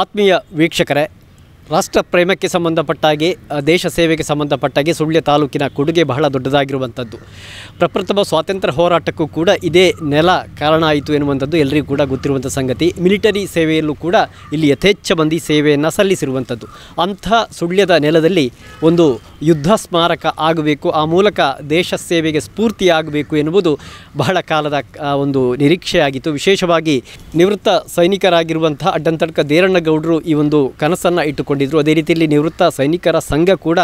ಆತ್ಮೀಯ ವೀಕ್ಷಕರೇ, ರಾಷ್ಟ್ರ ಪ್ರೇಮಕ್ಕೆ ಸಂಬಂಧಪಟ್ಟಾಗೆ ದೇಶ ಸೇವೆಗೆ ಸಂಬಂಧಪಟ್ಟಾಗೆ ಸುಳ್ಯ ತಾಲೂಕಿನ ಕೊಡುಗೆ ಬಹಳ ದೊಡ್ಡದಾಗಿರುವಂಥದ್ದು. ಪ್ರಪ್ರಥಮ ಸ್ವಾತಂತ್ರ್ಯ ಹೋರಾಟಕ್ಕೂ ಕೂಡ ಇದೇ ನೆಲ ಕಾರಣ ಆಯಿತು ಎನ್ನುವಂಥದ್ದು ಎಲ್ಲರಿಗೂ ಕೂಡ ಗೊತ್ತಿರುವಂಥ ಸಂಗತಿ. ಮಿಲಿಟರಿ ಸೇವೆಯಲ್ಲೂ ಕೂಡ ಇಲ್ಲಿ ಯಥೇಚ್ಛ ಮಂದಿ ಸೇವೆಯನ್ನು ಸಲ್ಲಿಸಿರುವಂಥದ್ದು. ಅಂಥ ಸುಳ್ಯದ ನೆಲದಲ್ಲಿ ಒಂದು ಯುದ್ಧ ಸ್ಮಾರಕ ಆಗಬೇಕು, ಆ ಮೂಲಕ ದೇಶ ಸೇವೆಗೆ ಸ್ಫೂರ್ತಿಯಾಗಬೇಕು ಎನ್ನುವುದು ಬಹಳ ಕಾಲದ ಒಂದು ನಿರೀಕ್ಷೆಯಾಗಿತ್ತು. ವಿಶೇಷವಾಗಿ ನಿವೃತ್ತ ಸೈನಿಕರಾಗಿರುವಂಥ ಅಡ್ಡಂತಡ್ಕ ದೇರಣ್ಣಗೌಡರು ಈ ಒಂದು ಕನಸನ್ನು ಇಟ್ಟುಕೊಂಡಿದ್ದರು. ಅದೇ ರೀತಿಯಲ್ಲಿ ನಿವೃತ್ತ ಸೈನಿಕರ ಸಂಘ ಕೂಡ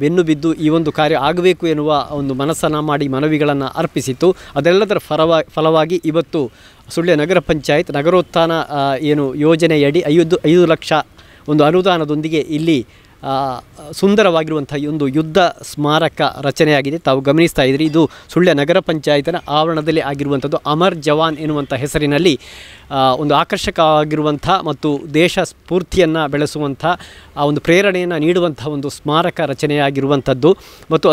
ಬೆನ್ನು ಬಿದ್ದು ಈ ಒಂದು ಕಾರ್ಯ ಆಗಬೇಕು ಎನ್ನುವ ಒಂದು ಮನಸ್ಸನ್ನು ಮಾಡಿ ಮನವಿಗಳನ್ನು ಅರ್ಪಿಸಿತ್ತು. ಅದೆಲ್ಲದರ ಫಲವಾಗಿ ಇವತ್ತು ಸುಳ್ಯ ನಗರ ಪಂಚಾಯತ್ ನಗರೋತ್ಥಾನ ಏನು ಯೋಜನೆಯಡಿ 5 ಲಕ್ಷ ಒಂದು ಅನುದಾನದೊಂದಿಗೆ ಇಲ್ಲಿ ಸುಂದರವಾಗಿರುವಂಥ ಒಂದು ಯುದ್ಧ ಸ್ಮಾರಕ ರಚನೆಯಾಗಿದೆ. ತಾವು ಗಮನಿಸ್ತಾ ಇದ್ರಿ, ಇದು ಸುಳ್ಯ ನಗರ ಪಂಚಾಯತಿನ ಆವರಣದಲ್ಲಿ ಆಗಿರುವಂಥದ್ದು. ಅಮರ್ ಜವಾನ್ ಎನ್ನುವಂಥ ಹೆಸರಿನಲ್ಲಿ ಒಂದು ಆಕರ್ಷಕವಾಗಿರುವಂಥ ಮತ್ತು ದೇಶ ಸ್ಫೂರ್ತಿಯನ್ನು ಬೆಳೆಸುವಂಥ ಆ ಒಂದು ಪ್ರೇರಣೆಯನ್ನು ನೀಡುವಂಥ ಒಂದು ಸ್ಮಾರಕ ರಚನೆಯಾಗಿರುವಂಥದ್ದು. ಮತ್ತು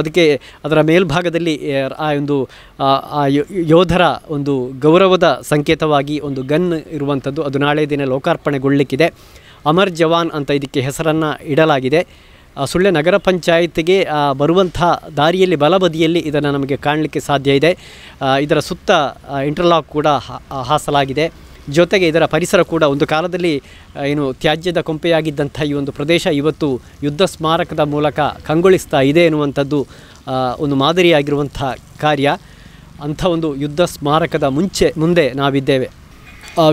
ಅದರ ಮೇಲ್ಭಾಗದಲ್ಲಿ ಆ ಒಂದು ಯೋಧರ ಒಂದು ಗೌರವದ ಸಂಕೇತವಾಗಿ ಒಂದು ಗನ್ ಇರುವಂಥದ್ದು. ಅದು ನಾಳೆ ದಿನ ಲೋಕಾರ್ಪಣೆಗೊಳ್ಳಲಿಕ್ಕಿದೆ. ಅಮರ್ ಜವಾನ್ ಅಂತ ಇದಕ್ಕೆ ಹೆಸರನ್ನು ಇಡಲಾಗಿದೆ. ಸುಳ್ಯ ನಗರ ಪಂಚಾಯತ್ಗೆ ಬರುವಂಥ ದಾರಿಯಲ್ಲಿ ಬಲಬದಿಯಲ್ಲಿ ಇದನ್ನು ನಮಗೆ ಕಾಣಲಿಕ್ಕೆ ಸಾಧ್ಯ ಇದೆ. ಇದರ ಸುತ್ತ ಇಂಟರ್ಲಾಕ್ ಕೂಡ ಹಾಸಲಾಗಿದೆ. ಜೊತೆಗೆ ಇದರ ಪರಿಸರ ಕೂಡ ಒಂದು ಕಾಲದಲ್ಲಿ ಏನು ತ್ಯಾಜ್ಯದ ಕೊಂಪೆಯಾಗಿದ್ದಂಥ ಈ ಒಂದು ಪ್ರದೇಶ ಇವತ್ತು ಯುದ್ಧ ಸ್ಮಾರಕದ ಮೂಲಕ ಕಂಗೊಳಿಸ್ತಾ ಇದೆ ಎನ್ನುವಂಥದ್ದು ಒಂದು ಮಾದರಿಯಾಗಿರುವಂಥ ಕಾರ್ಯ. ಅಂಥ ಒಂದು ಯುದ್ಧ ಸ್ಮಾರಕದ ಮುಂದೆ ನಾವಿದ್ದೇವೆ.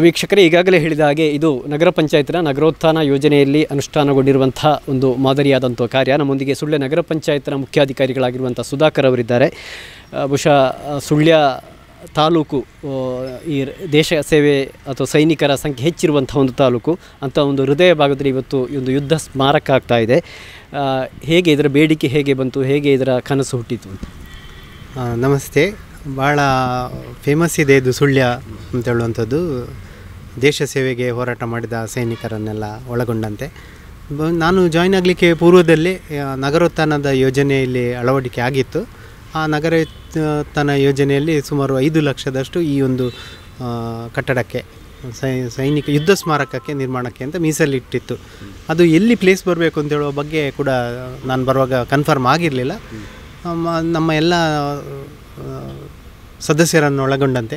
ವೀಕ್ಷಕರೇ, ಈಗಾಗಲೇ ಹೇಳಿದ ಹಾಗೆ ಇದು ನಗರ ಪಂಚಾಯತ್ನ ನಗರೋತ್ಥಾನ ಯೋಜನೆಯಲ್ಲಿ ಅನುಷ್ಠಾನಗೊಂಡಿರುವಂಥ ಒಂದು ಮಾದರಿಯಾದಂಥ ಕಾರ್ಯ. ನಮ್ಮೊಂದಿಗೆ ಸುಳ್ಯ ನಗರ ಪಂಚಾಯತ್ನ ಮುಖ್ಯಾಧಿಕಾರಿಗಳಾಗಿರುವಂಥ ಸುಧಾಕರ್ ಅವರಿದ್ದಾರೆ. ಬಹುಶಃ ಸುಳ್ಯ ತಾಲೂಕು ಈ ದೇಶ ಸೇವೆ ಅಥವಾ ಸೈನಿಕರ ಸಂಖ್ಯೆ ಹೆಚ್ಚಿರುವಂಥ ಒಂದು ತಾಲೂಕು. ಅಂಥ ಒಂದು ಹೃದಯ ಭಾಗದಲ್ಲಿ ಇವತ್ತು ಒಂದು ಯುದ್ಧ ಸ್ಮಾರಕ ಆಗ್ತಾ ಇದೆ. ಹೇಗೆ ಇದರ ಬೇಡಿಕೆ ಹೇಗೆ ಬಂತು, ಹೇಗೆ ಇದರ ಕನಸು ಹುಟ್ಟಿತು ಅಂತ? ನಮಸ್ತೆ. ಭಾಳ ಫೇಮಸ್ ಇದೆ ಇದು ಸುಳ್ಯ ಅಂತ ಹೇಳುವಂಥದ್ದು. ದೇಶ ಸೇವೆಗೆ ಹೋರಾಟ ಮಾಡಿದ ಸೈನಿಕರನ್ನೆಲ್ಲ ಒಳಗೊಂಡಂತೆ. ನಾನು ಜಾಯ್ನ್ ಆಗಲಿಕ್ಕೆ ಪೂರ್ವದಲ್ಲಿ ನಗರೋತ್ಥಾನದ ಯೋಜನೆಯಲ್ಲಿ ಅಳವಡಿಕೆ ಆಗಿತ್ತು. ಆ ನಗರೋತ್ಥಾನ ಯೋಜನೆಯಲ್ಲಿ ಸುಮಾರು 5 ಲಕ್ಷದಷ್ಟು ಈ ಒಂದು ಕಟ್ಟಡಕ್ಕೆ ಸೈನಿಕ ಯುದ್ಧ ಸ್ಮಾರಕಕ್ಕೆ ನಿರ್ಮಾಣಕ್ಕೆ ಅಂತ ಮೀಸಲಿಟ್ಟಿತ್ತು. ಅದು ಎಲ್ಲಿ ಪ್ಲೇಸ್ ಬರಬೇಕು ಅಂತ ಹೇಳುವ ಬಗ್ಗೆ ಕೂಡ ನಾನು ಬರುವಾಗ ಕನ್ಫರ್ಮ್ ಆಗಿರಲಿಲ್ಲ. ನಮ್ಮ ಎಲ್ಲ ಸದಸ್ಯರನ್ನು ಒಳಗೊಂಡಂತೆ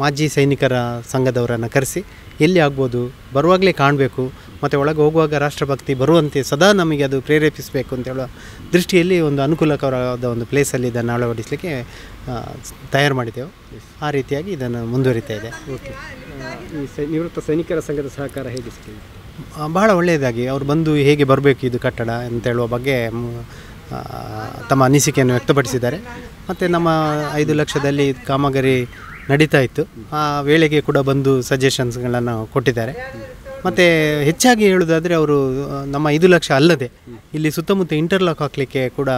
ಮಾಜಿ ಸೈನಿಕರ ಸಂಘದವರನ್ನು ಕರೆಸಿ ಎಲ್ಲಿ ಆಗ್ಬೋದು, ಬರುವಾಗಲೇ ಕಾಣಬೇಕು ಮತ್ತು ಒಳಗೆ ಹೋಗುವಾಗ ರಾಷ್ಟ್ರಭಕ್ತಿ ಬರುವಂತೆ ಸದಾ ನಮಗೆ ಅದು ಪ್ರೇರೇಪಿಸಬೇಕು ಅಂತ ಹೇಳುವ ದೃಷ್ಟಿಯಲ್ಲಿ ಒಂದು ಅನುಕೂಲಕರವಾದ ಒಂದು ಪ್ಲೇಸಲ್ಲಿ ಇದನ್ನು ಅಳವಡಿಸಲಿಕ್ಕೆ ತಯಾರು ಮಾಡಿದ್ದೆವು. ಆ ರೀತಿಯಾಗಿ ಇದನ್ನು ಮುಂದುವರಿತಾ ಇದೆ. ಓಕೆ, ಈ ನಿವೃತ್ತ ಸೈನಿಕರ ಸಂಘದ ಸಹಕಾರ ಹೇಗೆ ಸಿಕ್ಕಿದೆ? ಬಹಳ ಒಳ್ಳೆಯದಾಗಿ ಅವರು ಬಂದು ಹೇಗೆ ಬರಬೇಕು ಇದು ಕಟ್ಟಡ ಅಂತ ಹೇಳುವ ಬಗ್ಗೆ ತಮ್ಮ ಅನಿಸಿಕೆಯನ್ನು ವ್ಯಕ್ತಪಡಿಸಿದ್ದಾರೆ. ಮತ್ತು ನಮ್ಮ 5 ಲಕ್ಷದಲ್ಲಿ ಕಾಮಗಾರಿ ನಡೀತಾ ಇತ್ತು. ಆ ವೇಳೆಗೆ ಕೂಡ ಬಂದು ಸಜೆಷನ್ಸ್ಗಳನ್ನು ಕೊಟ್ಟಿದ್ದಾರೆ. ಮತ್ತು ಹೆಚ್ಚಾಗಿ ಹೇಳೋದಾದರೆ ಅವರು ನಮ್ಮ 5 ಲಕ್ಷ ಅಲ್ಲದೆ ಇಲ್ಲಿ ಸುತ್ತಮುತ್ತ ಇಂಟರ್ಲಾಕ್ ಹಾಕಲಿಕ್ಕೆ ಕೂಡ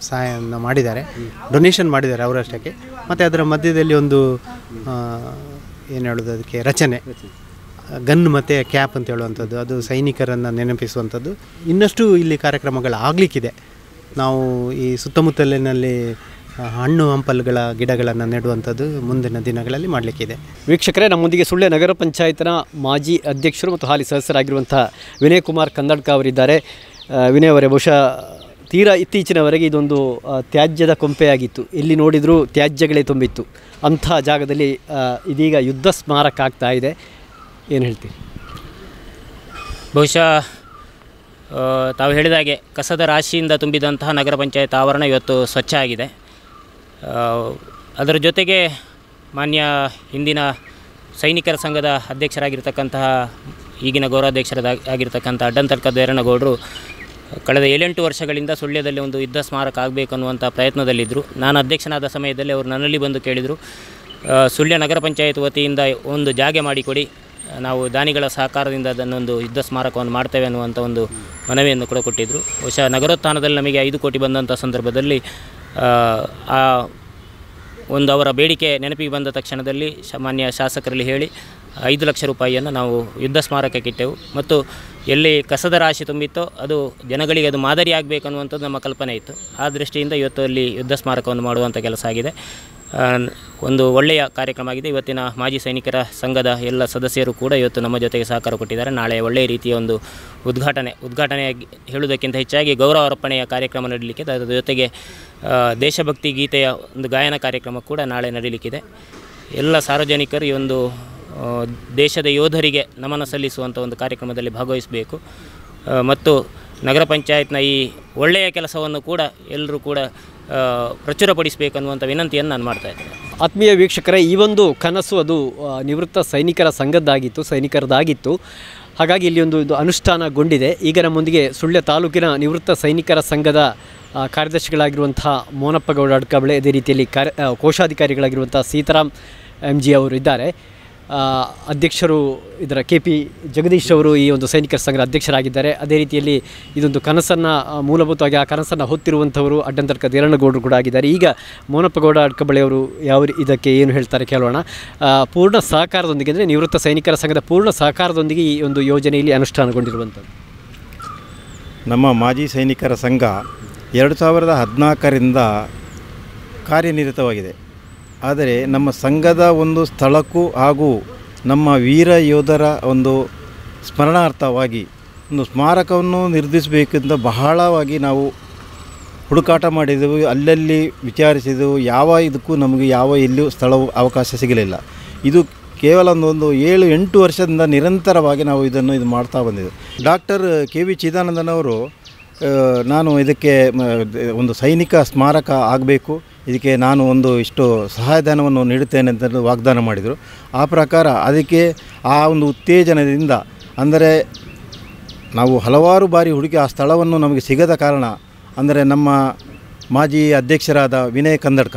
ಸಹಾಯವನ್ನು ಮಾಡಿದ್ದಾರೆ, ಡೊನೇಷನ್ ಮಾಡಿದ್ದಾರೆ ಅವರಷ್ಟಕ್ಕೆ. ಮತ್ತು ಅದರ ಮಧ್ಯದಲ್ಲಿ ಒಂದು ಏನು ಹೇಳೋದು, ಅದಕ್ಕೆ ರಚನೆ ಗನ್ ಮತ್ತು ಕ್ಯಾಪ್ ಅಂತ ಹೇಳುವಂಥದ್ದು, ಅದು ಸೈನಿಕರನ್ನು ನೆನಪಿಸುವಂಥದ್ದು. ಇನ್ನಷ್ಟು ಇಲ್ಲಿ ಕಾರ್ಯಕ್ರಮಗಳು ಆಗಲಿಕ್ಕಿದೆ. ನಾವು ಈ ಸುತ್ತಮುತ್ತಲಿನಲ್ಲಿ ಹಣ್ಣು ಹಂಪಲುಗಳ ಗಿಡಗಳನ್ನು ನೆಡುವಂಥದ್ದು ಮುಂದಿನ ದಿನಗಳಲ್ಲಿ ಮಾಡಲಿಕ್ಕಿದೆ. ವೀಕ್ಷಕರೇ, ನಮ್ಮೊಂದಿಗೆ ಸುಳ್ಯ ನಗರ ಪಂಚಾಯತ್ನ ಮಾಜಿ ಅಧ್ಯಕ್ಷರು ಮತ್ತು ಹಾಲಿ ಸದಸ್ಯರಾಗಿರುವಂಥ ವಿನಯ್ ಕುಮಾರ್ ಕಂದಡ್ಕ ಅವರಿದ್ದಾರೆ. ವಿನಯ್ ಅವರೇ, ಬಹುಶಃ ತೀರಾ ಇತ್ತೀಚಿನವರೆಗೆ ಇದೊಂದು ತ್ಯಾಜ್ಯದ ಕೊಂಪೆಯಾಗಿತ್ತು. ಎಲ್ಲಿ ನೋಡಿದರೂ ತ್ಯಾಜ್ಯಗಳೇ ತುಂಬಿತ್ತು. ಅಂಥ ಜಾಗದಲ್ಲಿ ಇದೀಗ ಯುದ್ಧ ಸ್ಮಾರಕ ಆಗ್ತಾ ಇದೆ. ಏನು ಹೇಳ್ತೀರಿ? ಬಹುಶಃ ತಾವು ಹೇಳಿದ ಹಾಗೆ ಕಸದ ರಾಶಿಯಿಂದ ತುಂಬಿದಂತಹ ನಗರ ಪಂಚಾಯತ್ ಆವರಣ ಇವತ್ತು ಸ್ವಚ್ಛ ಆಗಿದೆ. ಅದರ ಜೊತೆಗೆ ಮಾನ್ಯ ಹಿಂದಿನ ಸೈನಿಕರ ಸಂಘದ ಅಧ್ಯಕ್ಷರಾಗಿರ್ತಕ್ಕಂತಹ ಈಗಿನ ಗೌರವಾಧ್ಯಕ್ಷರಾಗಿರ್ತಕ್ಕಂಥ ಅಡ್ಡಂತಡ್ಕ ದೇರಣ್ಣಗೌಡರು ಕಳೆದ 7-8 ವರ್ಷಗಳಿಂದ ಸುಳ್ಯದಲ್ಲಿ ಒಂದು ಯುದ್ಧ ಸ್ಮಾರಕ ಆಗಬೇಕು ಅನ್ನುವಂಥ ಪ್ರಯತ್ನದಲ್ಲಿದ್ದರು. ನಾನು ಅಧ್ಯಕ್ಷನಾದ ಸಮಯದಲ್ಲಿ ಅವರು ನನ್ನಲ್ಲಿ ಬಂದು ಕೇಳಿದರು, ಸುಳ್ಯ ನಗರ ಪಂಚಾಯತ್ ವತಿಯಿಂದ ಒಂದು ಜಾಗೆ ಮಾಡಿಕೊಡಿ, ನಾವು ದಾನಿಗಳ ಸಹಕಾರದಿಂದ ಅದನ್ನೊಂದು ಯುದ್ಧ ಸ್ಮಾರಕವನ್ನು ಮಾಡ್ತೇವೆ ಅನ್ನುವಂಥ ಒಂದು ಮನವಿಯನ್ನು ಕೂಡ ಕೊಟ್ಟಿದ್ದರು. ಬಹುಶಃ ನಗರೋತ್ಥಾನದಲ್ಲಿ ನಮಗೆ 5 ಕೋಟಿ ಬಂದಂಥ ಸಂದರ್ಭದಲ್ಲಿ ಆ ಒಂದು ಅವರ ಬೇಡಿಕೆ ನೆನಪಿಗೆ ಬಂದ ತಕ್ಷಣದಲ್ಲಿ ಮಾನ್ಯ ಶಾಸಕರಲ್ಲಿ ಹೇಳಿ 5 ಲಕ್ಷ ರೂಪಾಯಿಯನ್ನು ನಾವು ಯುದ್ಧ ಸ್ಮಾರಕಕ್ಕೆ ಇಟ್ಟೆವು. ಮತ್ತು ಎಲ್ಲಿ ಕಸದ ರಾಶಿ ತುಂಬಿತ್ತೋ ಅದು ಜನಗಳಿಗೆ ಅದು ಮಾದರಿ ಆಗಬೇಕು ಅನ್ನುವಂಥದ್ದು ನಮ್ಮ ಕಲ್ಪನೆ ಇತ್ತು. ಆ ದೃಷ್ಟಿಯಿಂದ ಇವತ್ತು ಅಲ್ಲಿ ಯುದ್ಧ ಸ್ಮಾರಕವನ್ನು ಮಾಡುವಂಥ ಕೆಲಸ ಆಗಿದೆ. ಒಂದು ಒಳ್ಳೆಯ ಕಾರ್ಯಕ್ರಮ ಆಗಿದೆ. ಇವತ್ತಿನ ಮಾಜಿ ಸೈನಿಕರ ಸಂಘದ ಎಲ್ಲ ಸದಸ್ಯರು ಕೂಡ ಇವತ್ತು ನಮ್ಮ ಜೊತೆಗೆ ಸಹಕಾರ ಕೊಟ್ಟಿದ್ದಾರೆ. ನಾಳೆ ಒಳ್ಳೆಯ ರೀತಿಯ ಒಂದು ಉದ್ಘಾಟನೆ ಹೇಳುವುದಕ್ಕಿಂತ ಹೆಚ್ಚಾಗಿ ಗೌರವ ಅರ್ಪಣೆಯ ಕಾರ್ಯಕ್ರಮ ನಡೀಲಿಕ್ಕಿದೆ. ಅದರ ಜೊತೆಗೆ ದೇಶಭಕ್ತಿ ಗೀತೆಯ ಒಂದು ಗಾಯನ ಕಾರ್ಯಕ್ರಮ ಕೂಡ ನಾಳೆ ನಡೀಲಿಕ್ಕಿದೆ. ಎಲ್ಲ ಸಾರ್ವಜನಿಕರು ಈ ಒಂದು ದೇಶದ ಯೋಧರಿಗೆ ನಮನ ಸಲ್ಲಿಸುವಂಥ ಒಂದು ಕಾರ್ಯಕ್ರಮದಲ್ಲಿ ಭಾಗವಹಿಸಬೇಕು ಮತ್ತು ನಗರ ಪಂಚಾಯತ್ನ ಈ ಒಳ್ಳೆಯ ಕೆಲಸವನ್ನು ಕೂಡ ಎಲ್ಲರೂ ಕೂಡ ಪ್ರಚುರಪಡಿಸಬೇಕನ್ನುವಂಥ ವಿನಂತಿಯನ್ನು ನಾನು ಮಾಡ್ತಾ ಇದ್ದೇನೆ. ಆತ್ಮೀಯ ವೀಕ್ಷಕರೇ, ಈ ಒಂದು ಕನಸು ಅದು ನಿವೃತ್ತ ಸೈನಿಕರ ಸೈನಿಕರದಾಗಿತ್ತು. ಹಾಗಾಗಿ ಇಲ್ಲಿ ಇದು ಅನುಷ್ಠಾನಗೊಂಡಿದೆ. ಈಗ ನಮ್ಮೊಂದಿಗೆ ಸುಳ್ಯ ತಾಲೂಕಿನ ನಿವೃತ್ತ ಸೈನಿಕರ ಸಂಘದ ಕಾರ್ಯದರ್ಶಿಗಳಾಗಿರುವಂಥ ಮೋನಪ್ಪಗೌಡ ಅಡ್ಕಬಳೆ, ಅದೇ ರೀತಿಯಲ್ಲಿ ಕೋಶಾಧಿಕಾರಿಗಳಾಗಿರುವಂಥ ಸೀತಾರಾಮ್ MG ಅವರು ಇದ್ದಾರೆ. ಅಧ್ಯಕ್ಷರು ಇದರ KP ಜಗದೀಶ್ ಅವರು ಈ ಒಂದು ಸೈನಿಕರ ಸಂಘದ ಅಧ್ಯಕ್ಷರಾಗಿದ್ದಾರೆ. ಅದೇ ರೀತಿಯಲ್ಲಿ ಇದೊಂದು ಕನಸನ್ನು ಮೂಲಭೂತವಾಗಿ ಆ ಕನಸನ್ನು ಹೊತ್ತಿರುವಂಥವರು ಅಡ್ಡಂತರ್ಕ ದೇರಣ್ಣಗೌಡರು ಕೂಡ ಆಗಿದ್ದಾರೆ. ಈಗ ಮೋನಪ್ಪಗೌಡ ಅಡ್ಕಬಳೆಯವರು ಇದಕ್ಕೆ ಏನು ಹೇಳ್ತಾರೆ ಕೇಳೋಣ. ಪೂರ್ಣ ಸಹಕಾರದೊಂದಿಗೆ, ಅಂದರೆ ನಿವೃತ್ತ ಸೈನಿಕರ ಸಂಘದ ಪೂರ್ಣ ಸಹಕಾರದೊಂದಿಗೆ ಈ ಒಂದು ಯೋಜನೆಯಲ್ಲಿ ಅನುಷ್ಠಾನಗೊಂಡಿರುವಂಥದ್ದು. ನಮ್ಮ ಮಾಜಿ ಸೈನಿಕರ ಸಂಘ 2014ರಿಂದ ಕಾರ್ಯನಿರತವಾಗಿದೆ. ಆದರೆ ನಮ್ಮ ಸಂಘದ ಒಂದು ಸ್ಥಳಕ್ಕೂ ಹಾಗೂ ನಮ್ಮ ವೀರ ಯೋಧರ ಒಂದು ಸ್ಮರಣಾರ್ಥವಾಗಿ ಒಂದು ಸ್ಮಾರಕವನ್ನು ನಿರ್ಮಿಸಬೇಕೆಂದು ಬಹಳವಾಗಿ ನಾವು ಹುಡುಕಾಟ ಮಾಡಿದೆವು. ಅಲ್ಲಲ್ಲಿ ವಿಚಾರಿಸಿದೆವು. ಇದಕ್ಕೂ ನಮಗೆ ಎಲ್ಲಿಯೂ ಸ್ಥಳವು ಅವಕಾಶ ಸಿಗಲಿಲ್ಲ. ಇದು ಕೇವಲ ಒಂದು 7-8 ವರ್ಷದಿಂದ ನಿರಂತರವಾಗಿ ನಾವು ಇದು ಮಾಡ್ತಾ ಬಂದಿದ್ದೆವು. ಡಾಕ್ಟರ್ KV ಚಿದಾನಂದನವರು ನಾನು ಇದಕ್ಕೆ ಒಂದು ಸೈನಿಕ ಸ್ಮಾರಕ ಆಗಬೇಕು, ಇದಕ್ಕೆ ನಾನು ಇಷ್ಟು ಸಹಾಯಧನವನ್ನು ನೀಡುತ್ತೇನೆ ಅಂತ ವಾಗ್ದಾನ ಮಾಡಿದರು. ಆ ಪ್ರಕಾರ ಅದಕ್ಕೆ ಆ ಒಂದು ಉತ್ತೇಜನದಿಂದ, ಅಂದರೆ ನಾವು ಹಲವಾರು ಬಾರಿ ಹುಡುಕಿ ಆ ಸ್ಥಳವನ್ನು ನಮಗೆ ಸಿಗದ ಕಾರಣ, ಅಂದರೆ ನಮ್ಮ ಮಾಜಿ ಅಧ್ಯಕ್ಷರಾದ ವಿನಯ್ ಕಂದಡ್ಕ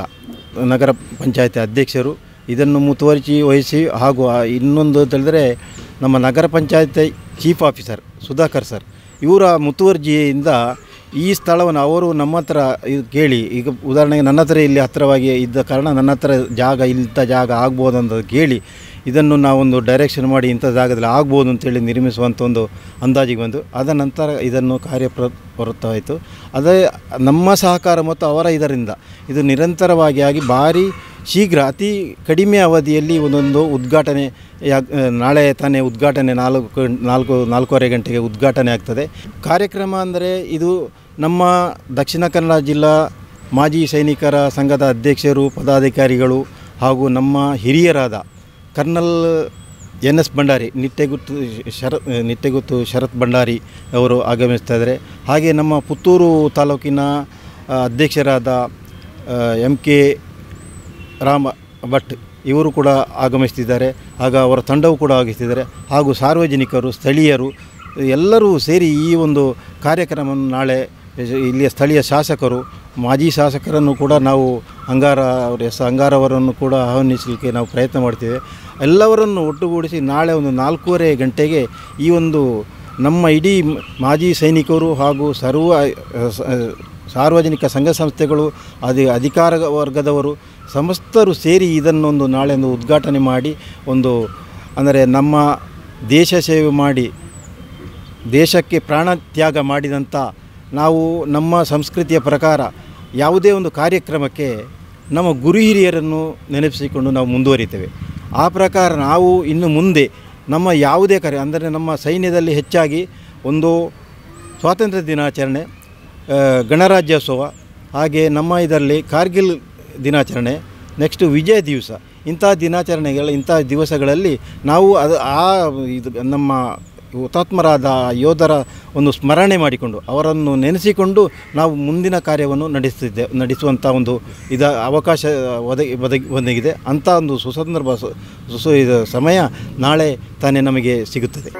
ನಗರ ಪಂಚಾಯತಿ ಅಧ್ಯಕ್ಷರು ಇದನ್ನು ಮುತುವರ್ಜಿ ವಹಿಸಿ, ಹಾಗೂ ಇನ್ನೊಂದು ತಿಳಿದರೆ ನಮ್ಮ ನಗರ ಪಂಚಾಯತಿ ಚೀಫ್ ಆಫೀಸರ್ ಸುಧಾಕರ್ ಸರ್ ಇವರ ಮುತುವರ್ಜಿಯಿಂದ ಈ ಸ್ಥಳವನ್ನು ಅವರು ನಮ್ಮ ಹತ್ರ ಕೇಳಿ, ಈಗ ಉದಾಹರಣೆಗೆ ನನ್ನ ಹತ್ರ ಇಲ್ಲಿ ಹತ್ತಿರವಾಗಿ ಇದ್ದ ಕಾರಣ ನನ್ನ ಹತ್ರ ಇಂಥ ಜಾಗ ಆಗ್ಬೋದು ಅಂತ ಕೇಳಿ ಇದನ್ನು ನಾವೊಂದು ಡೈರೆಕ್ಷನ್ ಮಾಡಿ ಇಂಥ ಜಾಗದಲ್ಲಿ ಆಗ್ಬೋದು ಅಂತೇಳಿ ನಿರ್ಮಿಸುವಂಥ ಒಂದು ಅಂದಾಜಿಗೆ ಬಂದು ಅದ ನಂತರ ಇದನ್ನು ಕಾರ್ಯಪ್ರವೃತ್ತವಾಯಿತು. ಅದೇ ನಮ್ಮ ಸಹಕಾರ ಮತ್ತು ಅವರ ಇದರಿಂದ ಇದು ನಿರಂತರವಾಗಿ ಆಗಿ ಭಾರಿ ಶೀಘ್ರ ಅತಿ ಕಡಿಮೆ ಅವಧಿಯಲ್ಲಿ ಒಂದೊಂದು ಉದ್ಘಾಟನೆ ನಾಳೆ ತಾನೇ ಉದ್ಘಾಟನೆ 4:30 ಗಂಟೆಗೆ ಉದ್ಘಾಟನೆ ಆಗ್ತದೆ. ಕಾರ್ಯಕ್ರಮ ಅಂದರೆ ಇದು ನಮ್ಮ ದಕ್ಷಿಣ ಕನ್ನಡ ಜಿಲ್ಲಾ ಮಾಜಿ ಸೈನಿಕರ ಸಂಘದ ಅಧ್ಯಕ್ಷರು, ಪದಾಧಿಕಾರಿಗಳು ಹಾಗೂ ನಮ್ಮ ಹಿರಿಯರಾದ ಕರ್ನಲ್ NS ಭಂಡಾರಿ, ನಿಟ್ಟೆಗುತ್ತು ಶರತ್ ಭಂಡಾರಿ ಅವರು ಆಗಮಿಸ್ತಾ ಇದ್ದಾರೆ. ಹಾಗೆ ನಮ್ಮ ಪುತ್ತೂರು ತಾಲೂಕಿನ ಅಧ್ಯಕ್ಷರಾದ MK ರಾಮ ಭಟ್ ಇವರು ಕೂಡ ಆಗಮಿಸ್ತಿದ್ದಾರೆ. ಆಗ ಅವರ ತಂಡವು ಕೂಡ ಆಗಮಿಸ್ತಿದ್ದಾರೆ. ಹಾಗೂ ಸಾರ್ವಜನಿಕರು, ಸ್ಥಳೀಯರು ಎಲ್ಲರೂ ಸೇರಿ ಈ ಒಂದು ಕಾರ್ಯಕ್ರಮವನ್ನು ನಾಳೆ ಇಲ್ಲಿಯ ಸ್ಥಳೀಯ ಶಾಸಕರು, ಮಾಜಿ ಶಾಸಕರನ್ನು ಕೂಡ ನಾವು ಅಂಗಾರವರನ್ನು ಕೂಡ ಆಹ್ವಾನಿಸಲಿಕ್ಕೆ ನಾವು ಪ್ರಯತ್ನ ಮಾಡ್ತೇವೆ. ಎಲ್ಲವರನ್ನು ಒಟ್ಟುಗೂಡಿಸಿ ನಾಳೆ 4:30 ಗಂಟೆಗೆ ಈ ಒಂದು ನಮ್ಮ ಇಡೀ ಮಾಜಿ ಸೈನಿಕರು ಹಾಗೂ ಸಾರ್ವಜನಿಕ ಸಂಘ ಸಂಸ್ಥೆಗಳು, ಅಧಿಕಾರ ವರ್ಗದವರು ಸಮಸ್ತರು ಸೇರಿ ಇದನ್ನೊಂದು ನಾಳೆ ಉದ್ಘಾಟನೆ ಮಾಡಿ ಅಂದರೆ ನಮ್ಮ ದೇಶ ಸೇವೆ ಮಾಡಿ ದೇಶಕ್ಕೆ ಪ್ರಾಣ ತ್ಯಾಗ ಮಾಡಿದಂಥ ನಾವು ನಮ್ಮ ಸಂಸ್ಕೃತಿಯ ಪ್ರಕಾರ ಯಾವುದೇ ಒಂದು ಕಾರ್ಯಕ್ರಮಕ್ಕೆ ನಮ್ಮ ಗುರು ಹಿರಿಯರನ್ನು ನೆನಪಿಸಿಕೊಂಡು ನಾವು ಮುಂದುವರಿತೇವೆ. ಆ ಪ್ರಕಾರ ನಾವು ಇನ್ನು ಮುಂದೆ ನಮ್ಮ ಯಾವುದೇ ಅಂದರೆ ನಮ್ಮ ಸೈನ್ಯದಲ್ಲಿ ಹೆಚ್ಚಾಗಿ ಒಂದು ಸ್ವಾತಂತ್ರ್ಯ ದಿನಾಚರಣೆ, ಗಣರಾಜ್ಯೋತ್ಸವ, ಹಾಗೆ ನಮ್ಮ ಇದರಲ್ಲಿ ಕಾರ್ಗಿಲ್ ದಿನಾಚರಣೆ, ನೆಕ್ಸ್ಟ್ ವಿಜಯ ದಿವಸ, ಇಂಥ ದಿವಸಗಳಲ್ಲಿ ನಾವು ನಮ್ಮ ಹುತಾತ್ಮರಾದ ಯೋಧರ ಒಂದು ಸ್ಮರಣೆ ಮಾಡಿಕೊಂಡು ಅವರನ್ನು ನೆನೆಸಿಕೊಂಡು ನಾವು ಮುಂದಿನ ಕಾರ್ಯವನ್ನು ನಡೆಸುವಂಥ ಒಂದು ಅವಕಾಶ ಒದಗಿದೆ. ಅಂಥ ಒಂದು ಸಮಯ ನಾಳೆ ತಾನೇ ನಮಗೆ ಸಿಗುತ್ತದೆ.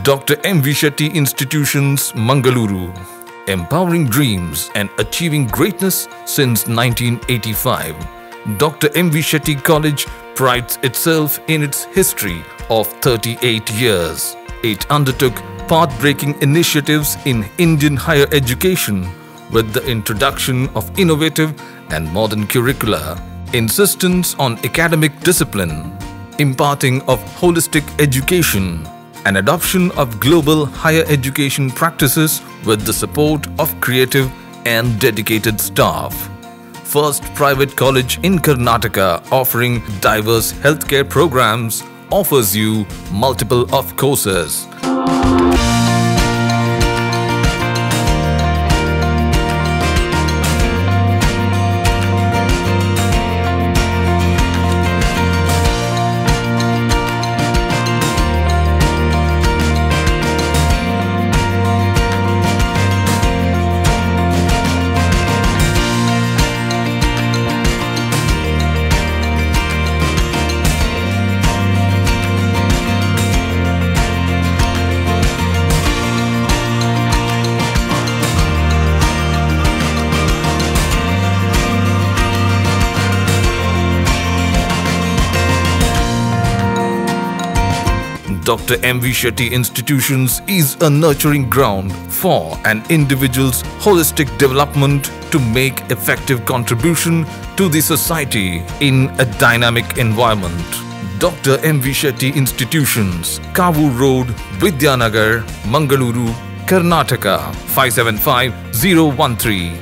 Dr. M. V. Shetty Institutions, Mangaluru. Empowering dreams and achieving greatness since 1985. Dr. M. V. Shetty College prides itself in its history of 38 years. It undertook path-breaking initiatives in Indian higher education with the introduction of innovative and modern curricula, insistence on academic discipline, imparting of holistic education, and adoption of global higher education practices with the support of creative and dedicated staff. First private college in Karnataka offering diverse healthcare programs, offers you multiple of courses. Dr. M. V. Shetty Institutions is a nurturing ground for an individual's holistic development to make effective contribution to the society in a dynamic environment. Dr. M. V. Shetty Institutions, Kavur Road, Vidyanagar, Mangaluru, Karnataka 575013.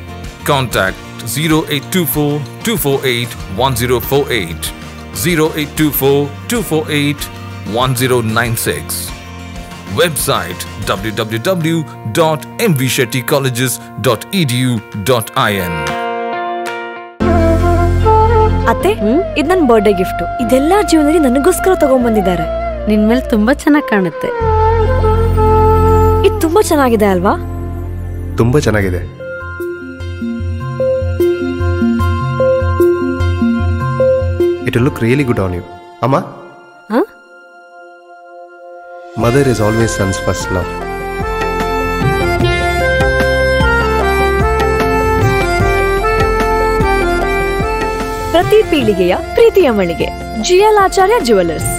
Contact 0824 248 1048, 0824 248 1096. Website www.mvshettycolleges.edu.in. ಅತ್ತೆ, ಇದು ನನ್ನ birthday gift. ಇದೆಲ್ಲ ಜೀವನದಲ್ಲಿ ನನಗೋಸ್ಕರ ತಗೊಂಡ್ಬಂದಿದ್ದಾರೆ. ನಿನ್ ಮೇಲೆ ತುಂಬಾ ಚೆನ್ನಾಗಿ ಕಾಣುತ್ತೆ. ಇದು ತುಂಬಾ ಚೆನ್ನಾಗಿದೆ ಅಲ್ವಾ? ತುಂಬಾ ಚೆನ್ನಾಗಿದೆ. It will look really good on you. Amma? Huh? Mother is always son's first love. ಪ್ರತಿ ಪೀಳಿಗೆಯ ಪ್ರೀತಿಯ ಮಳಿಗೆ GL ಆಚಾರ್ಯ ಜುವೆಲ್ಲರ್ಸ್.